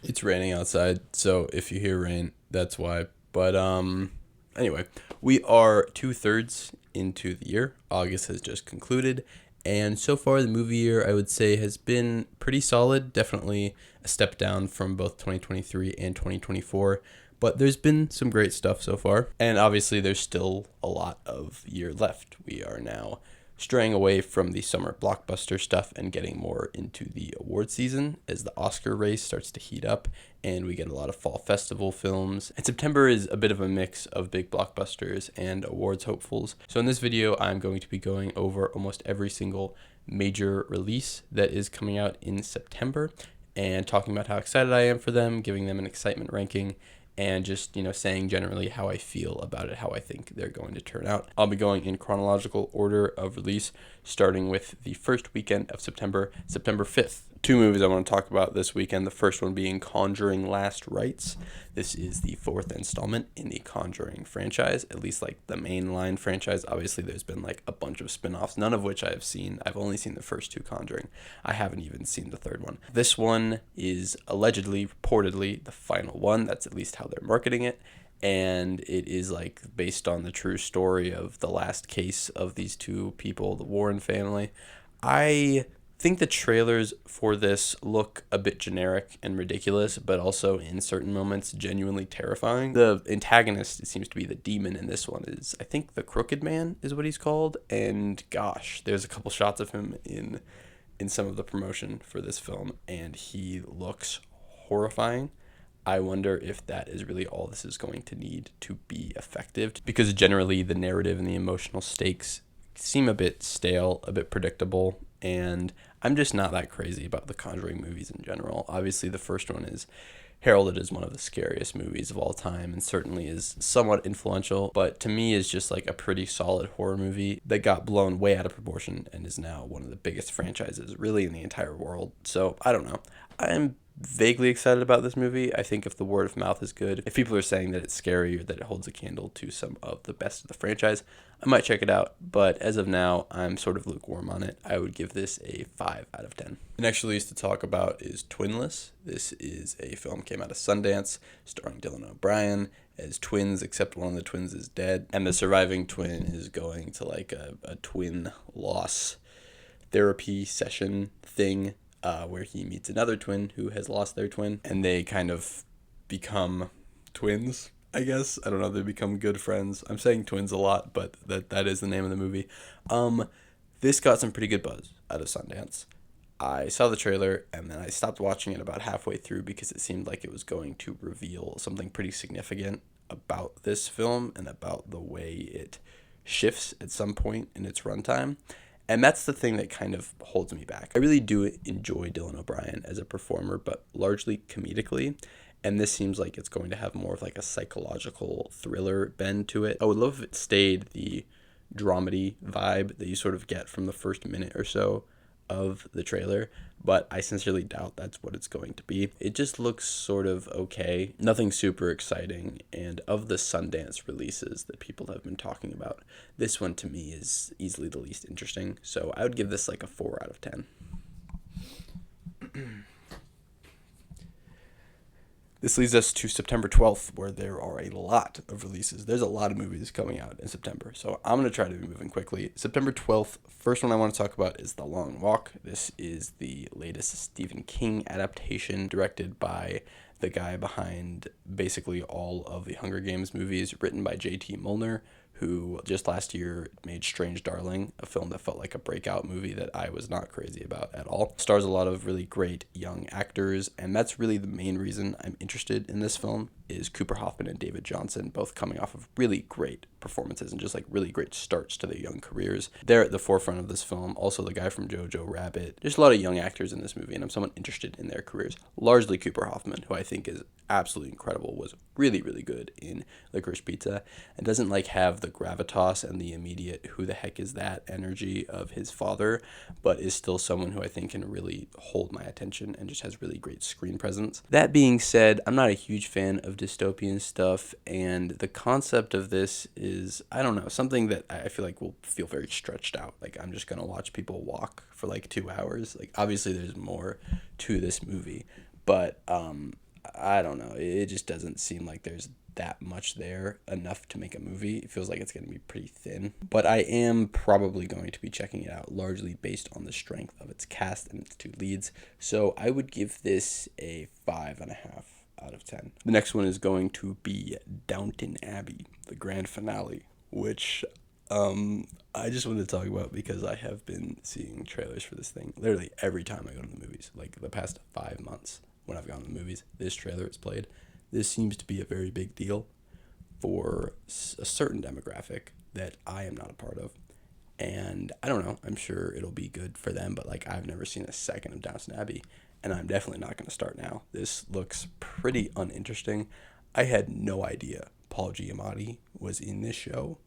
It's raining outside, so if you hear rain, that's why. But anyway, we are 2/3 into the year. August has just concluded, and so far the movie year I would say has been pretty solid. Definitely a step down from both 2023 and 2024. But there's been some great stuff so far. And obviously, there's still a lot of year left. We are now straying away from the summer blockbuster stuff and getting more into the award season as the Oscar race starts to heat up and we get a lot of fall festival films. And September is a bit of a mix of big blockbusters and awards hopefuls. So in this video, I'm going to be going over almost every single major release that is coming out in September and talking about how excited I am for them, giving them an excitement ranking, and just, saying generally how I feel about it, how I think they're going to turn out. I'll be going in chronological order of release, starting with the first weekend of September, September 5th. Two movies I want to talk about this weekend. The first one being Conjuring Last Rites. This is the fourth installment in the Conjuring franchise, at least like the mainline franchise. Obviously, there's been like a bunch of spin-offs, none of which I have seen. I've only seen the first two Conjuring. I haven't even seen the third one. This one is allegedly, reportedly, the final one. That's at least how they're marketing it. And it is like based on the true story of the last case of these two people, the Warren family. I think the trailers for this look a bit generic and ridiculous, but also in certain moments genuinely terrifying. The antagonist, it seems to be the demon in this one, is I think the Crooked Man is what he's called. And gosh, there's a couple shots of him in some of the promotion for this film, and he looks horrifying. I wonder if that is really all this is going to need to be effective, because generally the narrative and the emotional stakes seem a bit stale, a bit predictable, and I'm just not that crazy about the Conjuring movies in general. Obviously, the first one is heralded as one of the scariest movies of all time and certainly is somewhat influential, but to me is just like a pretty solid horror movie that got blown way out of proportion and is now one of the biggest franchises really in the entire world. So I don't know. I'm vaguely excited about this movie. I think if the word of mouth is good, if people are saying that it's scary or that it holds a candle to some of the best of the franchise, I might check it out. But as of now, I'm sort of lukewarm on it. I would give this a 5 out of 10. The next release to talk about is Twinless. This is a film came out of Sundance starring Dylan O'Brien as twins, except one of the twins is dead. And the surviving twin is going to like a twin loss therapy session thing where he meets another twin who has lost their twin, and they kind of become twins, I guess. I don't know, they become good friends. I'm saying twins a lot, but that is the name of the movie. This got some pretty good buzz out of Sundance. I saw the trailer, and then I stopped watching it about halfway through because it seemed like it was going to reveal something pretty significant about this film and about the way it shifts at some point in its runtime. And that's the thing that kind of holds me back. I really do enjoy Dylan O'Brien as a performer, but largely comedically. And this seems like it's going to have more of like a psychological thriller bend to it. I would love if it stayed the dramedy vibe that you sort of get from the first minute or so of the trailer, but I sincerely doubt that's what it's going to be. It just looks sort of okay, nothing super exciting, and of the Sundance releases that people have been talking about, this one to me is easily the least interesting, so I would give this like a 4 out of 10. This leads us to September 12th, where there are a lot of releases. There's a lot of movies coming out in September, so I'm going to try to be moving quickly. September 12th, first one I want to talk about is The Long Walk. This is the latest Stephen King adaptation directed by the guy behind basically all of the Hunger Games movies, written by J.T. Mulner, who just last year made Strange Darling, a film that felt like a breakout movie that I was not crazy about at all. Stars a lot of really great young actors, and that's really the main reason I'm interested in this film, is Cooper Hoffman and David Johnson, both coming off of really great performances and just like really great starts to their young careers. They're at the forefront of this film. Also the guy from Jojo Rabbit. There's a lot of young actors in this movie, and I'm somewhat interested in their careers. Largely Cooper Hoffman, who I think is absolutely incredible, was really, really good in Licorice Pizza, and doesn't like have the gravitas and the immediate who the heck is that energy of his father, but is still someone who I think can really hold my attention and just has really great screen presence. That being said, I'm not a huge fan of dystopian stuff, and the concept of this is, I don't know, something that I feel like will feel very stretched out. Like, I'm just gonna watch people walk for like 2 hours. Like, obviously there's more to this movie, but I don't know. It just doesn't seem like there's that much there enough to make a movie. It feels like it's going to be pretty thin. But I am probably going to be checking it out largely based on the strength of its cast and its two leads. So I would give this a 5.5 out of 10. The next one is going to be Downton Abbey, the grand finale, which I just wanted to talk about because I have been seeing trailers for this thing literally every time I go to the movies. Like the past 5 months when I've gone to the movies, this trailer is played. This seems to be a very big deal for a certain demographic that I am not a part of. And I don't know, I'm sure it'll be good for them, but like I've never seen a second of Downton Abbey, and I'm definitely not going to start now. This looks pretty uninteresting. I had no idea Paul Giamatti was in this show,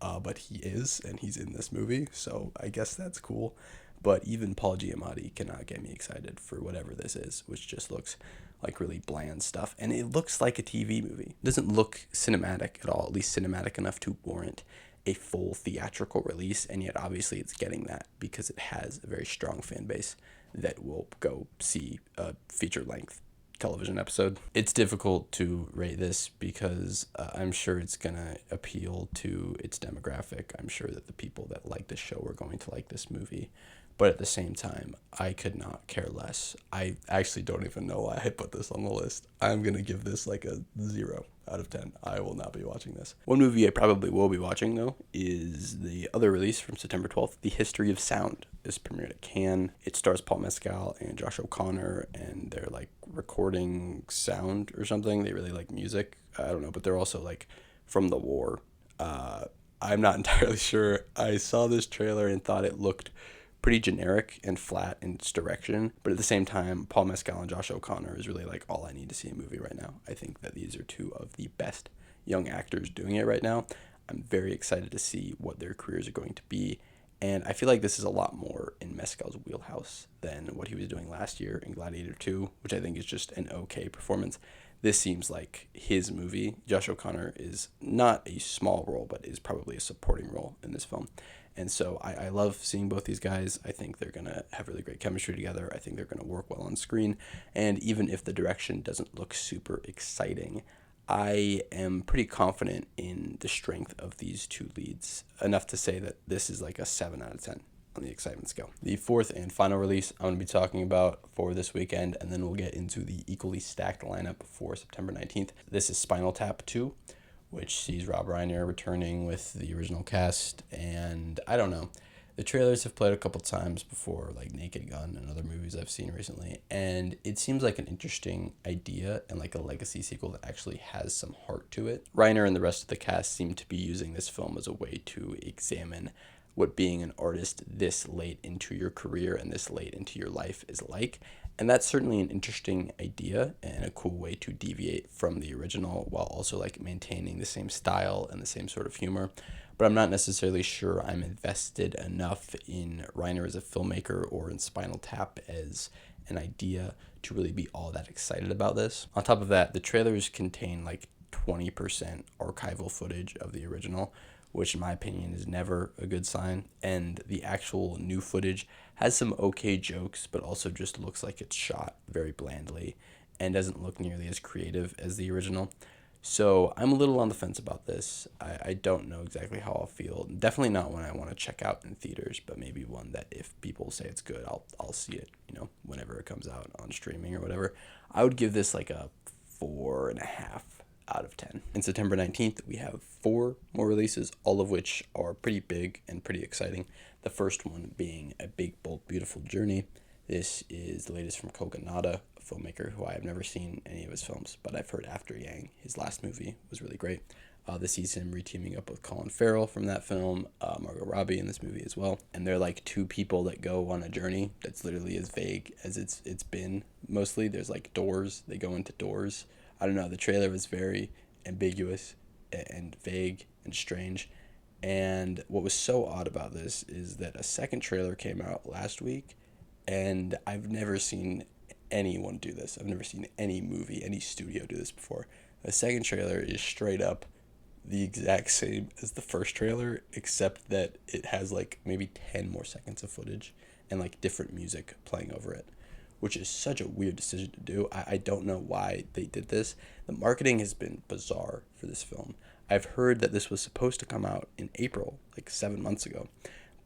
but he is, and he's in this movie, so I guess that's cool. But even Paul Giamatti cannot get me excited for whatever this is, which just looks like really bland stuff. And it looks like a TV movie. It doesn't look cinematic at all, at least cinematic enough to warrant a full theatrical release. And yet, obviously, it's getting that because it has a very strong fan base that will go see a feature-length television episode. It's difficult to rate this because I'm sure it's going to appeal to its demographic. I'm sure that the people that like this show are going to like this movie. But at the same time, I could not care less. I actually don't even know why I put this on the list. I'm going to give this like a 0 out of 10. I will not be watching this. One movie I probably will be watching, though, is the other release from September 12th, The History of Sound. This premiered at Cannes. It stars Paul Mescal and Josh O'Connor, and they're like recording sound or something. They really like music. I don't know, but they're also like from the war. I'm not entirely sure. I saw this trailer and thought it looked pretty generic and flat in its direction, but at the same time, Paul Mescal and Josh O'Connor is really like all I need to see in a movie right now. I think that these are two of the best young actors doing it right now. I'm very excited to see what their careers are going to be, and I feel like this is a lot more in Mescal's wheelhouse than what he was doing last year in Gladiator 2, which I think is just an okay performance. This seems like his movie. Josh O'Connor is not a small role, but is probably a supporting role in this film. And so I love seeing both these guys. I think they're going to have really great chemistry together. I think they're going to work well on screen. And even if the direction doesn't look super exciting, I am pretty confident in the strength of these two leads, enough to say that this is like a 7 out of 10 on the excitement scale. The fourth and final release I'm going to be talking about for this weekend, and then we'll get into the equally stacked lineup for September 19th. This is Spinal Tap 2, which sees Rob Reiner returning with the original cast, and I don't know. The trailers have played a couple times before, like Naked Gun and other movies I've seen recently, and it seems like an interesting idea and like a legacy sequel that actually has some heart to it. Reiner and the rest of the cast seem to be using this film as a way to examine what being an artist this late into your career and this late into your life is like. And that's certainly an interesting idea and a cool way to deviate from the original while also like maintaining the same style and the same sort of humor. But I'm not necessarily sure I'm invested enough in Reiner as a filmmaker or in Spinal Tap as an idea to really be all that excited about this. On top of that, the trailers contain like 20% archival footage of the original, which in my opinion is never a good sign. And the actual new footage has some okay jokes, but also just looks like it's shot very blandly and doesn't look nearly as creative as the original. So I'm a little on the fence about this. I don't know exactly how I'll feel. Definitely not one I want to check out in theaters, but maybe one that if people say it's good, I'll see it, whenever it comes out on streaming or whatever. I would give this like a 4.5 out of 10. In September 19th, we have 4 more releases, all of which are pretty big and pretty exciting. The first one being A Big, Bold, Beautiful Journey. This is the latest from Kogonada, a filmmaker who I have never seen any of his films, but I've heard After Yang, his last movie, was really great. This sees him re-teaming up with Colin Farrell from that film, Margot Robbie in this movie as well. And they're like two people that go on a journey that's literally as vague as it's been mostly. There's like doors, they go into doors. I don't know, the trailer was very ambiguous and vague and strange. And what was so odd about this is that a second trailer came out last week, and I've never seen anyone do this. I've never seen any movie, any studio do this before. The second trailer is straight up the exact same as the first trailer, except that it has like maybe 10 more seconds of footage and like different music playing over it, which is such a weird decision to do. I don't know why they did this. The marketing has been bizarre for this film. I've heard that this was supposed to come out in April, like 7 months ago,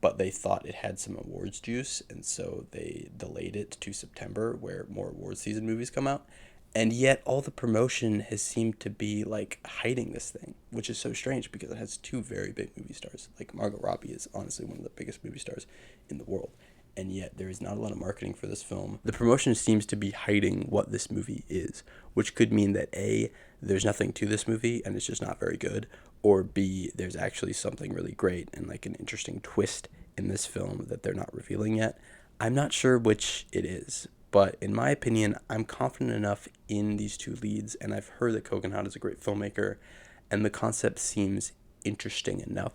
but they thought it had some awards juice, and so they delayed it to September, where more awards season movies come out. And yet, all the promotion has seemed to be like hiding this thing, which is so strange because it has two very big movie stars. Like, Margot Robbie is honestly one of the biggest movie stars in the world. And yet, there is not a lot of marketing for this film. The promotion seems to be hiding what this movie is, which could mean that A, there's nothing to this movie and it's just not very good, or B, there's actually something really great and like an interesting twist in this film that they're not revealing yet. I'm not sure which it is, but in my opinion, I'm confident enough in these two leads, and I've heard that Coconut is a great filmmaker, and the concept seems interesting enough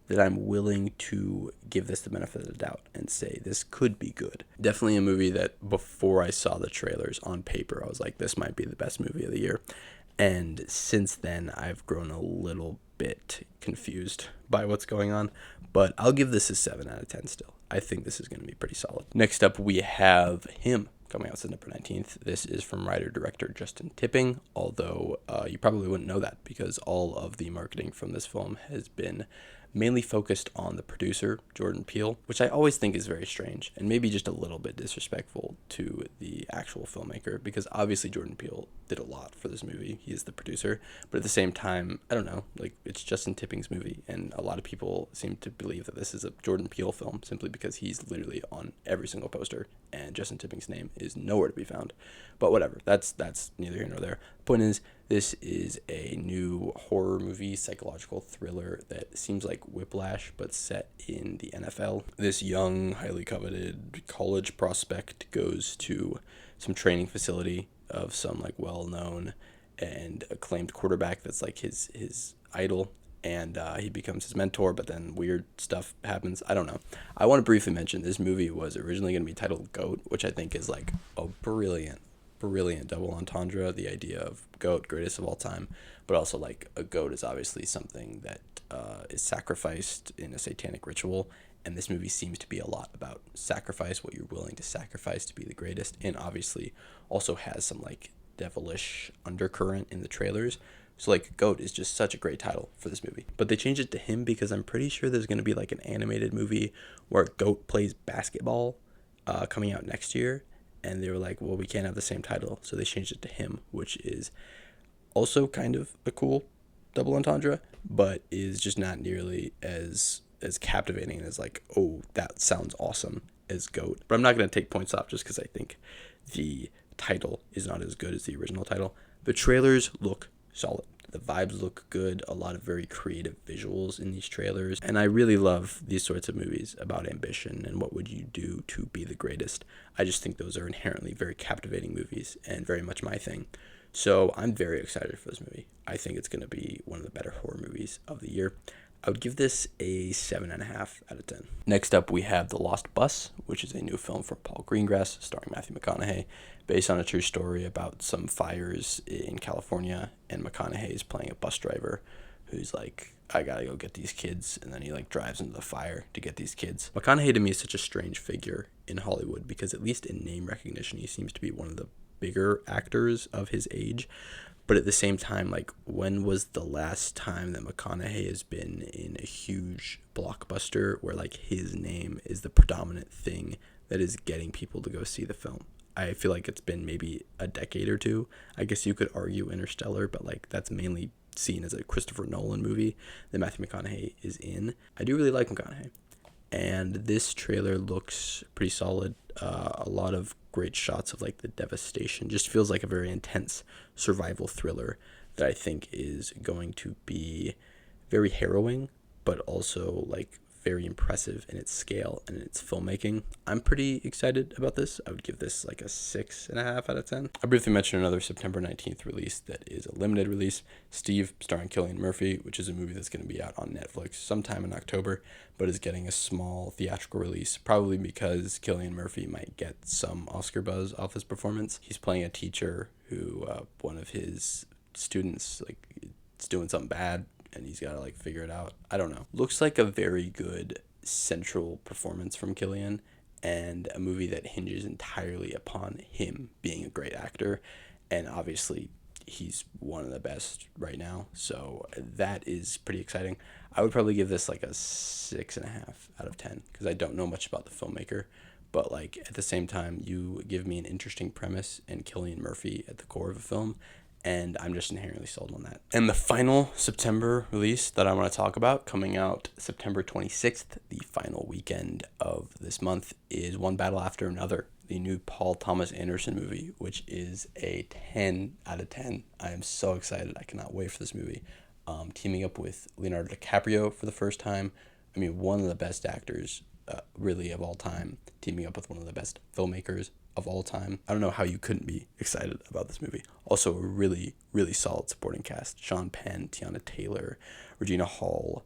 that I'm willing to give this the benefit of the doubt and say this could be good. Definitely a movie that before I saw the trailers on paper, I was like, this might be the best movie of the year. And since then, I've grown a little bit confused by what's going on, but I'll give this a 7 out of 10 still. I think this is going to be pretty solid. Next up, we have Him, coming out September 19th. This is from writer-director Justin Tipping, although you probably wouldn't know that because all of the marketing from this film has been mainly focused on the producer, Jordan Peele, which I always think is very strange and maybe just a little bit disrespectful to the actual filmmaker, because obviously Jordan Peele did a lot for this movie. He is the producer, but at the same time, I don't know, like, it's Justin Tipping's movie, and a lot of people seem to believe that this is a Jordan Peele film simply because he's literally on every single poster, and Justin Tipping's name is nowhere to be found. But whatever, that's neither here nor there. Point is, this is a new horror movie, psychological thriller that seems like Whiplash, but set in the NFL. This young, highly coveted college prospect goes to some training facility of some like well-known and acclaimed quarterback that's like his idol, and he becomes his mentor, but then weird stuff happens. I don't know. I want to briefly mention this movie was originally going to be titled GOAT, which I think is like a brilliant double entendre. The idea of GOAT, greatest of all time, but also like a goat is obviously something that is sacrificed in a satanic ritual, and this movie seems to be a lot about sacrifice, what you're willing to sacrifice to be the greatest, and obviously also has some like devilish undercurrent in the trailers. So like GOAT is just such a great title for this movie. But they changed it to Him because I'm pretty sure there's going to be like an animated movie where GOAT plays basketball coming out next year. And they were like, well, we can't have the same title. So they changed it to Him, which is also kind of a cool double entendre, but is just not nearly as captivating as like, oh, that sounds awesome as GOAT. But I'm not going to take points off just because I think the title is not as good as the original title. The trailers look solid. The vibes look good, a lot of very creative visuals in these trailers, and I really love these sorts of movies about ambition and what would you do to be the greatest. I just think those are inherently very captivating movies and very much my thing. So I'm very excited for this movie. I think it's going to be one of the better horror movies of the year. I would give this a 7.5 out of 10. Next up, we have The Lost Bus, which is a new film from Paul Greengrass, starring Matthew McConaughey, based on a true story about some fires in California, and McConaughey is playing a bus driver who's like, I gotta go get these kids, and then he like drives into the fire to get these kids. McConaughey to me is such a strange figure in Hollywood because at least in name recognition, he seems to be one of the bigger actors of his age. But at the same time, like, when was the last time that McConaughey has been in a huge blockbuster where, like, his name is the predominant thing that is getting people to go see the film? I feel like it's been maybe a decade or two. I guess you could argue Interstellar, but, like, that's mainly seen as a Christopher Nolan movie that Matthew McConaughey is in. I do really like McConaughey. And this trailer looks pretty solid. A lot of great shots of like the devastation. Just feels like a very intense survival thriller that I think is going to be very harrowing, but also like very impressive in its scale and its filmmaking. I'm pretty excited about this. I would give this like a 6.5 out of 10. I briefly mentioned another September 19th release that is a limited release, Steve, starring Cillian Murphy, which is a movie that's going to be out on Netflix sometime in October, but is getting a small theatrical release, probably because Cillian Murphy might get some Oscar buzz off his performance. He's playing a teacher who one of his students like is doing something bad, and he's got to like figure it out. I don't know. Looks like a very good central performance from Cillian, and a movie that hinges entirely upon him being a great actor. And obviously, he's one of the best right now. So that is pretty exciting. I would probably give this like a 6.5 out of 10 because I don't know much about the filmmaker. But like at the same time, you give me an interesting premise and Cillian Murphy at the core of a film, and I'm just inherently sold on that. And the final September release that I want to talk about, coming out September 26th, the final weekend of this month, is One Battle After Another, the new Paul Thomas Anderson movie, which is a 10 out of 10. I am so excited. I cannot wait for this movie. Teaming up with Leonardo DiCaprio for the first time. I mean, one of the best actors, really, of all time, teaming up with one of the best filmmakers of all time. I don't know how you couldn't be excited about this movie. Also, a really, really solid supporting cast. Sean Penn, Tiana Taylor, Regina Hall,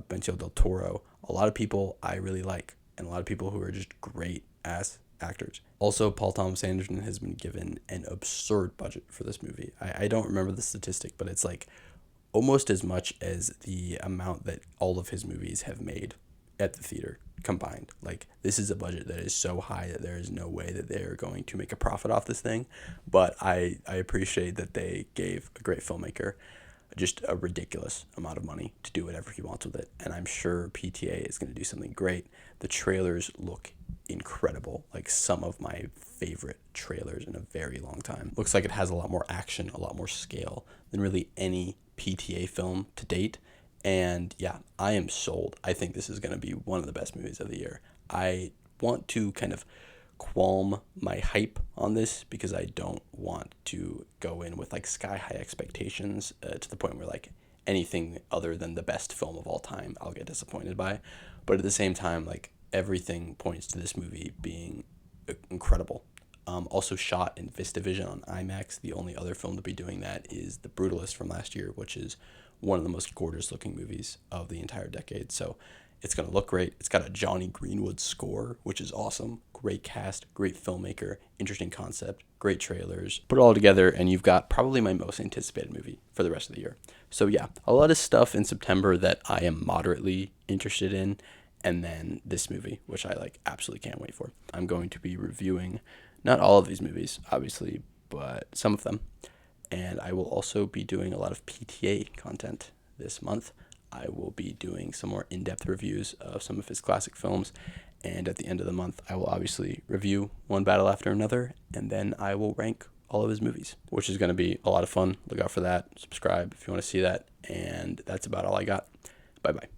Benicio del Toro. A lot of people I really like, and a lot of people who are just great-ass actors. Also, Paul Thomas Anderson has been given an absurd budget for this movie. I don't remember the statistic, but it's like almost as much as the amount that all of his movies have made at the theater combined. Like, this is a budget that is so high that there is no way that they're going to make a profit off this thing. But I appreciate that they gave a great filmmaker just a ridiculous amount of money to do whatever he wants with it. And I'm sure PTA is going to do something great. The trailers look incredible. Like some of my favorite trailers in a very long time. Looks like it has a lot more action, a lot more scale than really any PTA film to date. And yeah, I am sold. I think this is going to be one of the best movies of the year. I want to kind of qualm my hype on this because I don't want to go in with like sky high expectations to the point where like anything other than the best film of all time I'll get disappointed by. But at the same time, like everything points to this movie being incredible. Also shot in VistaVision on IMAX. The only other film to be doing that is The Brutalist from last year, which is one of the most gorgeous looking movies of the entire decade. So it's going to look great. It's got a Johnny Greenwood score, which is awesome. Great cast, great filmmaker, interesting concept, great trailers. Put it all together and you've got probably my most anticipated movie for the rest of the year. So yeah, a lot of stuff in September that I am moderately interested in. And then this movie, which I like absolutely can't wait for. I'm going to be reviewing not all of these movies, obviously, but some of them. And I will also be doing a lot of PTA content this month. I will be doing some more in-depth reviews of some of his classic films. And at the end of the month, I will obviously review One Battle After Another. And then I will rank all of his movies, which is going to be a lot of fun. Look out for that. Subscribe if you want to see that. And that's about all I got. Bye-bye.